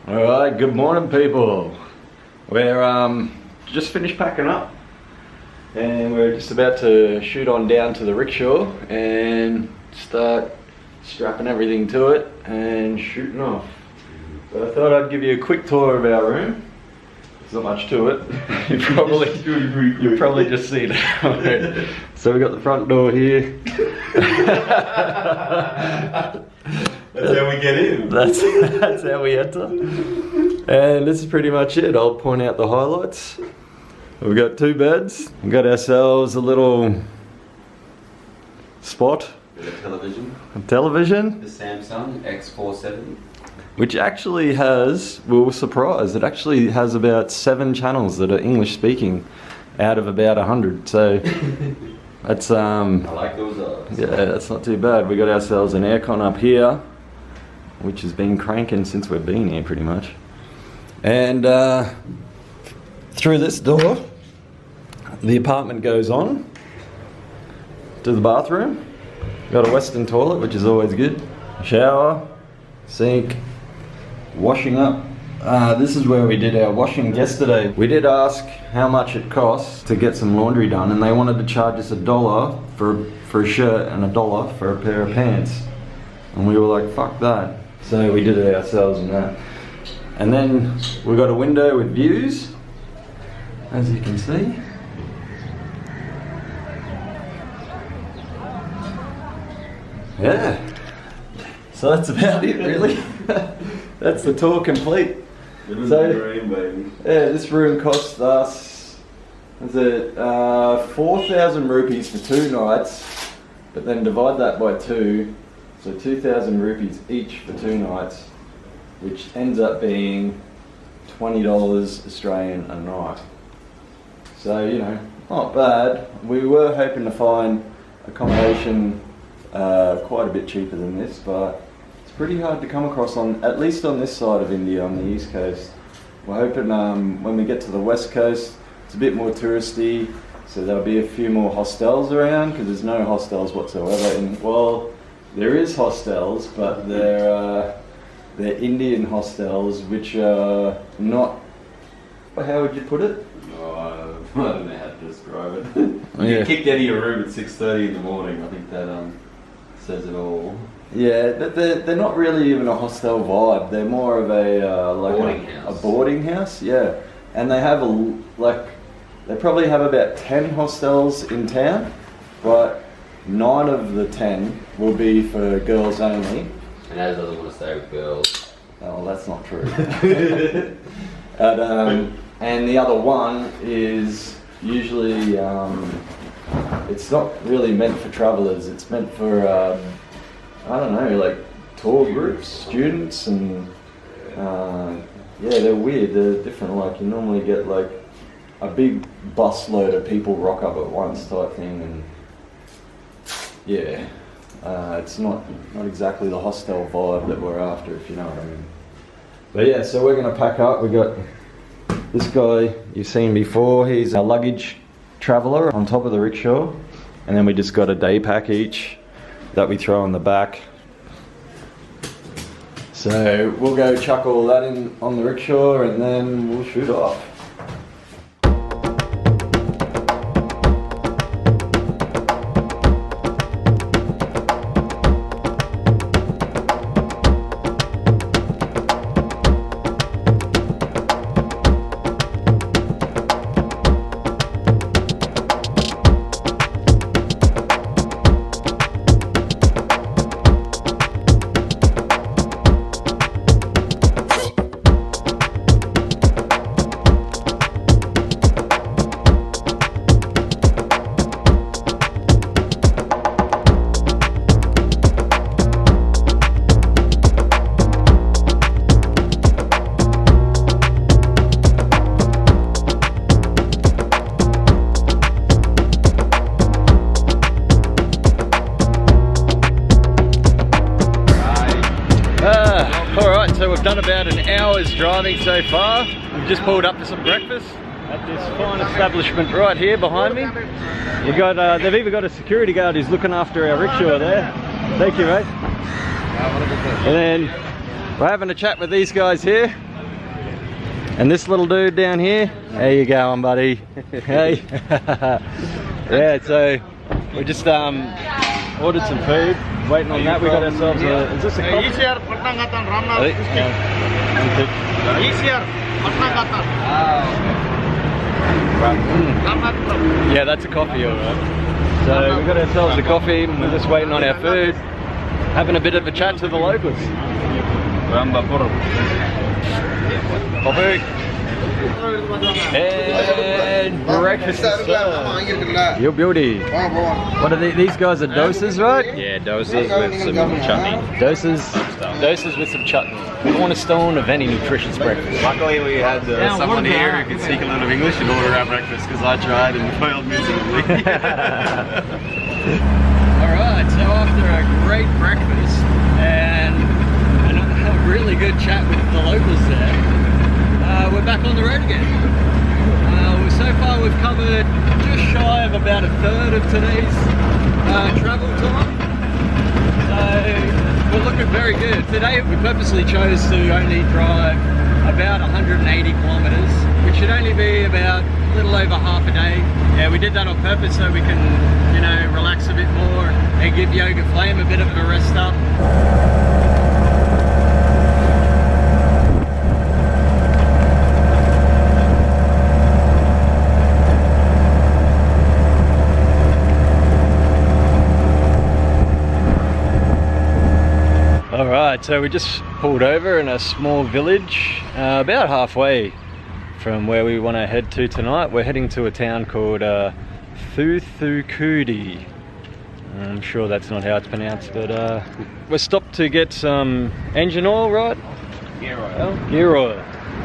Alright, good morning people. We're just finished packing up and we're just about to shoot on down to the rickshaw and start strapping everything to it and shooting off. So I thought I'd give you a quick tour of our room. There's not much to it. You've probably just seen it. So we got the front door here. That's how we get in. That's how we enter. And this is pretty much it. I'll point out the highlights. We've got two beds. We've got ourselves a little spot. A television. A television. The Samsung X470. Which actually has, we were surprised, it actually has about 7 channels that are English speaking out of about 100. So that's I like those odds. Yeah, that's not too bad. We got ourselves an aircon up here, which has been cranking since we've been here pretty much. And through this door, the apartment goes on to the bathroom. Got a Western toilet, which is always good. Shower, sink, washing up. This is where we did our washing yesterday. We did ask how much it costs to get some laundry done, and they wanted to charge us $1 for a shirt and $1 for a pair of pants. And we were like, fuck that. So we did it ourselves and that. And then we got a window with views, as you can see. Yeah. So that's about it really. That's the tour complete. So, dream, baby. Yeah, this room cost us, was it 4,000 rupees for 2 nights, but then divide that by 2, so 2,000 rupees each for 2 nights, which ends up being $20 Australian a night. So, you know, not bad. We were hoping to find accommodation quite a bit cheaper than this, but it's pretty hard to come across, on at least on this side of India, on the east coast. We're hoping when we get to the west coast, it's a bit more touristy, so there'll be a few more hostels around, because there's no hostels whatsoever. And well, there is hostels, but they're Indian hostels, which are not. How would you put it? Oh, I don't know how to describe it. You get kicked out of your room at 6:30 in the morning. I think that says it all. Yeah, they're not really even a hostel vibe. They're more of a boarding house. Yeah, and they have they probably have about 10 hostels in town, but 9 of the 10 will be for girls only. And Nadu doesn't want to stay with girls. Oh, that's not true. And the other one is usually it's not really meant for travellers. It's meant for I don't know, like tour groups, students, and yeah, they're weird. They're different. Like you normally get like a big bus load of people rock up at once type thing, and yeah, it's not exactly the hostel vibe that we're after, if you know what I mean. But yeah, so we're gonna pack up. We got this guy you've seen before. He's a luggage traveller on top of the rickshaw, and then we just got a day pack each that we throw on the back. So we'll go chuck all that in on the rickshaw and then we'll shoot off. So we've done about an hour's driving so far. We've just pulled up for some breakfast at this fine establishment right here behind me. We've got, they've even got a security guard who's looking after our rickshaw there. Thank you, mate. And then we're having a chat with these guys here. And this little dude down here, how you going, buddy? Hey. Yeah, so we just ordered some food, waiting on that. We got ourselves a, is this a coffee? Yeah, that's a coffee, alright. So we got ourselves a coffee, and we're just waiting on our food, having a bit of a chat to the locals. Coffee. And breakfast is served. Your beauty. What are these guys are doses, right? Yeah, doses with some chutney. Doses with some chutney. Cornerstone of any nutritious breakfast. Luckily we had someone here who could speak a little of English and order our breakfast because I tried and failed miserably. Alright, so after a great breakfast and a really good chat with the locals there, we're back on the road again. So far we've covered just shy of about a third of today's travel time. So we're looking very good. Today we purposely chose to only drive about 180 kilometers, which should only be about a little over half a day. Yeah, we did that on purpose so we can, you know, relax a bit more and give Yoga Flame a bit of a rest up. Alright, so we just pulled over in a small village, about halfway from where we want to head to tonight. We're heading to a town called Thuthukudi. I'm sure that's not how it's pronounced, but we're stopped to get some engine oil, right? Gear oil. Gear oil.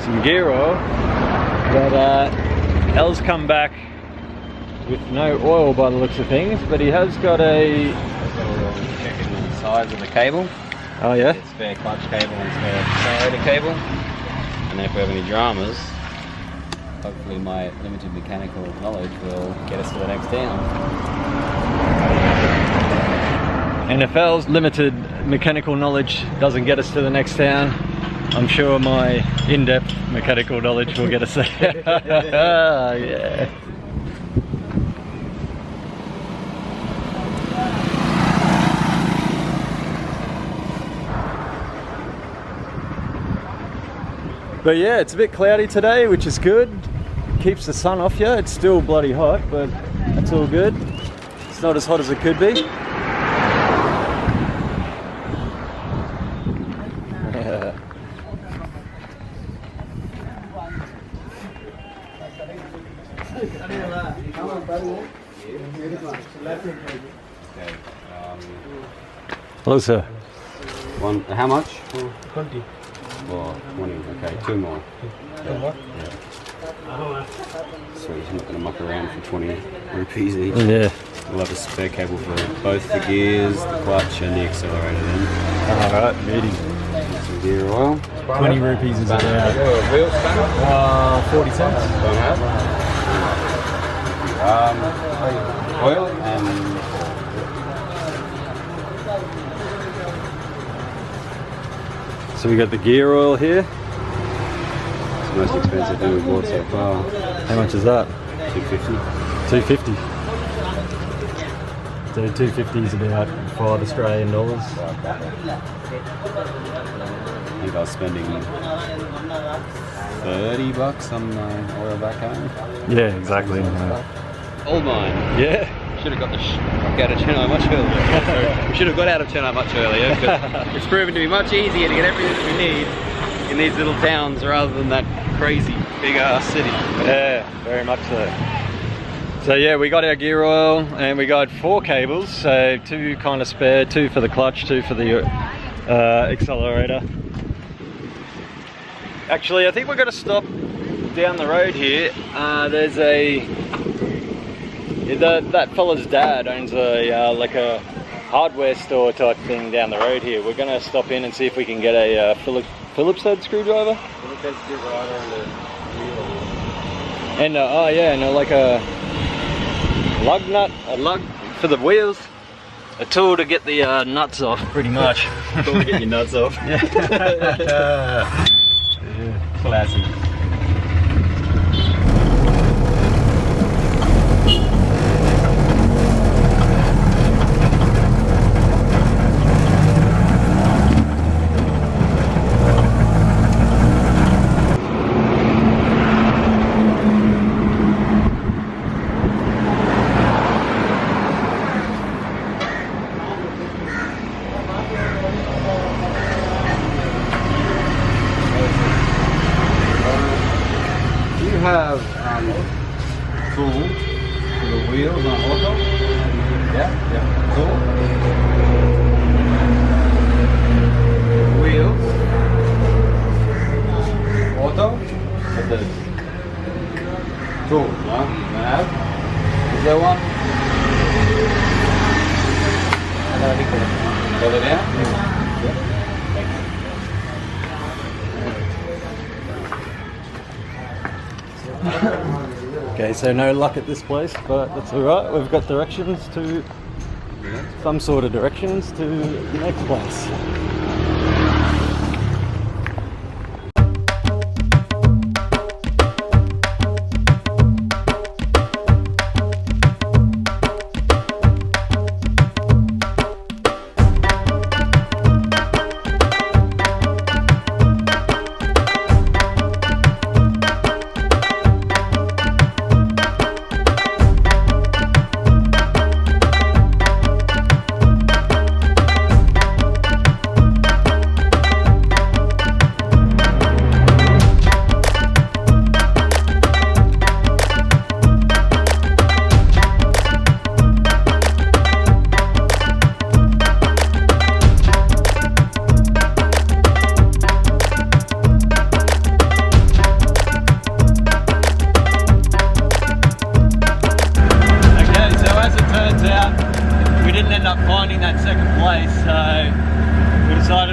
Some gear oil. But El's come back with no oil by the looks of things, but he has got a... Checking the size of the cable. Oh yeah? It's spare clutch cable and spare accelerator cable. And then if we have any dramas, hopefully my limited mechanical knowledge will get us to the next town. NFL's limited mechanical knowledge doesn't get us to the next town. I'm sure my in-depth mechanical knowledge will get us there. Yeah. But yeah, it's a bit cloudy today, which is good. Keeps the sun off you. It's still bloody hot, but that's all good. It's not as hot as it could be. Yeah. Hello, sir. One, how much? 20. Or 20, okay, two more. Two more? Yeah. So he's not going to muck around for 20 rupees each. Yeah. We'll have a spare cable for both the gears, the clutch and the accelerator then. Alright, beauty. Some gear oil. 20 rupees is about Real spanner? 40 cents. Don't have. Oil and... So we got the gear oil here. It's the most expensive thing we've bought so far. How much is that? 250. 250. So 250 is about $5 Australian. I think I was spending 30 bucks on my oil back home. Yeah, exactly. OldMoney. Yeah. Should have got the fuck out of Chennai much earlier. We should have got out of Chennai much earlier, but it's proven to be much easier to get everything that we need in these little towns rather than that crazy big ass city. Yeah, very much so. So yeah, we got our gear oil and we got 4 cables, so 2 kind of spare, 2 for the clutch, 2 for the accelerator. Actually, I think we're going to stop down the road here. There's a... that fella's dad owns a like a hardware store type thing down the road here. We're going to stop in and see if we can get a Phillips head screwdriver. Phillips head screwdriver and oh yeah, and like a lug nut, a lug for the wheels, a tool to get the nuts off, pretty much. Tool to get your nuts off. Yeah. Classy. have tool for the wheels on auto? Yeah, tool. Wheels. Auto. But the tool, no? You have? Is there one? Further down? Yeah. Okay, so no luck at this place, but that's alright. We've got directions to, some sort of directions to the next place.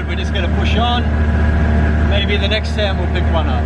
We're just going to push on. Maybe the next time we'll pick one up.